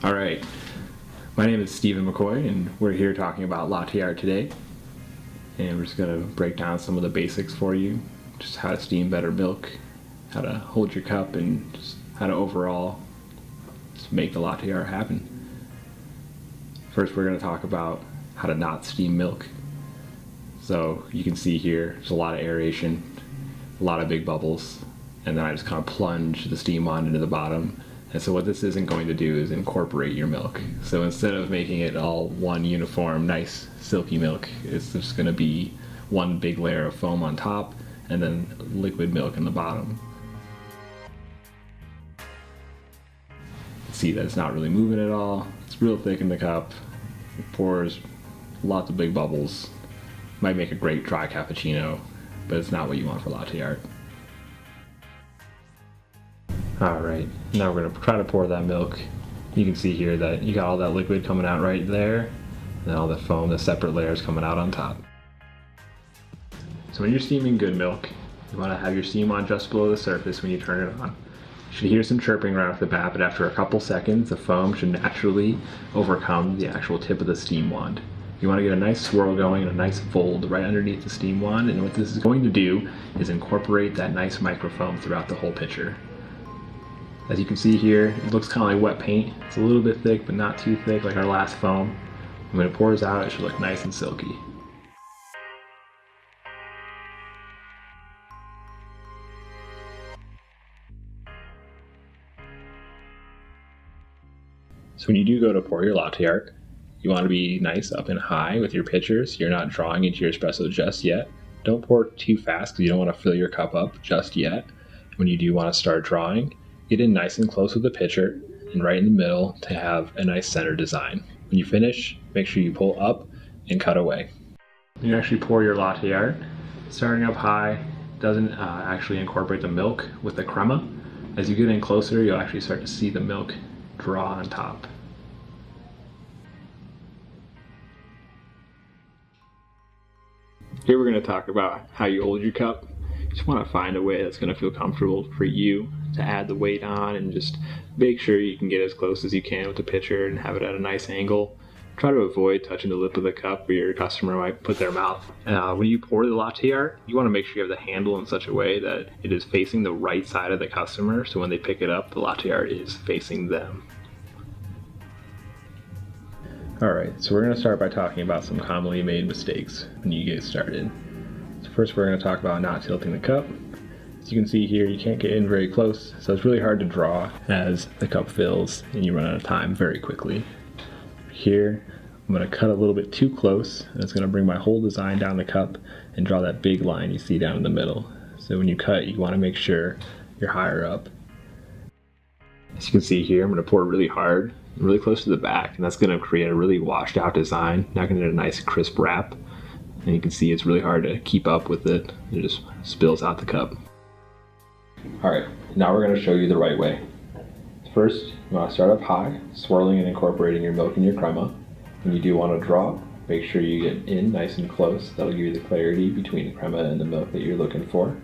All right, my name is Stephen McCoy, and we're here talking about latte art today. And we're just gonna break down some of the basics for you, just how to steam better milk, how to hold your cup, and just how to overall just make the latte art happen. First, we're gonna talk about how to not steam milk. So you can see here, there's a lot of aeration, a lot of big bubbles, and then I just kind of plunge the steam wand into the bottom. And so what this isn't going to do is incorporate your milk. So instead of making it all one uniform, nice, silky milk, it's just going to be one big layer of foam on top and then liquid milk in the bottom. See that it's not really moving at all. It's real thick in the cup. It pours lots of big bubbles. Might make a great dry cappuccino, but it's not what you want for latte art. Alright, now we're going to try to pour that milk. You can see here that you got all that liquid coming out right there, and then all the foam, the separate layers coming out on top. So when you're steaming good milk, you want to have your steam on just below the surface when you turn it on. You should hear some chirping right off the bat, but after a couple seconds, the foam should naturally overcome the actual tip of the steam wand. You want to get a nice swirl going and a nice fold right underneath the steam wand, and what this is going to do is incorporate that nice microfoam throughout the whole pitcher. As you can see here, it looks kind of like wet paint. It's a little bit thick, but not too thick like our last foam. And when it pours out, it should look nice and silky. So when you do go to pour your latte art, you want to be nice up and high with your pitcher so you're not drawing into your espresso just yet. Don't pour too fast because you don't want to fill your cup up just yet. When you do want to start drawing, get in nice and close with the pitcher and right in the middle to have a nice center design. When you finish, make sure you pull up and cut away. When you actually pour your latte art, starting up high doesn't actually incorporate the milk with the crema. As you get in closer, you'll actually start to see the milk draw on top. Here we're going to talk about how you hold your cup. You just want to find a way that's going to feel comfortable for you to add the weight on, and just make sure you can get as close as you can with the pitcher and have it at a nice angle. Try to avoid touching the lip of the cup where your customer might put their mouth. When you pour the latte art, you want to make sure you have the handle in such a way that it is facing the right side of the customer, so when they pick it up, the latte art is facing them. Alright, so we're going to start by talking about some commonly made mistakes when you get started. So first we're going to talk about not tilting the cup. As you can see here, you can't get in very close, so it's really hard to draw as the cup fills and you run out of time very quickly. Here, I'm going to cut a little bit too close, and it's going to bring my whole design down the cup and draw that big line you see down in the middle. So when you cut, you want to make sure you're higher up. As you can see here, I'm going to pour really hard, really close to the back, and that's going to create a really washed out design. Not going to get a nice crisp wrap, and you can see it's really hard to keep up with it. It just spills out the cup. Alright, now we're going to show you the right way. First, you want to start up high, swirling and incorporating your milk and your crema. When you do want to draw, make sure you get in nice and close. That'll give you the clarity between the crema and the milk that you're looking for.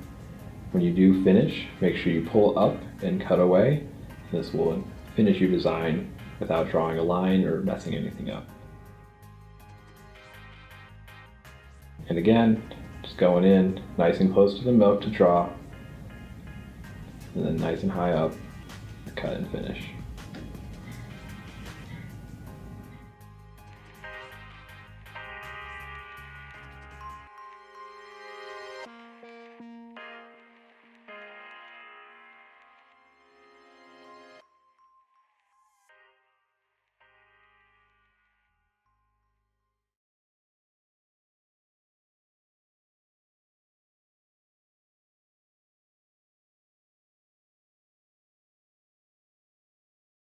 When you do finish, make sure you pull up and cut away. This will finish your design without drawing a line or messing anything up. And again, just going in nice and close to the milk to draw, and then nice and high up, cut and finish.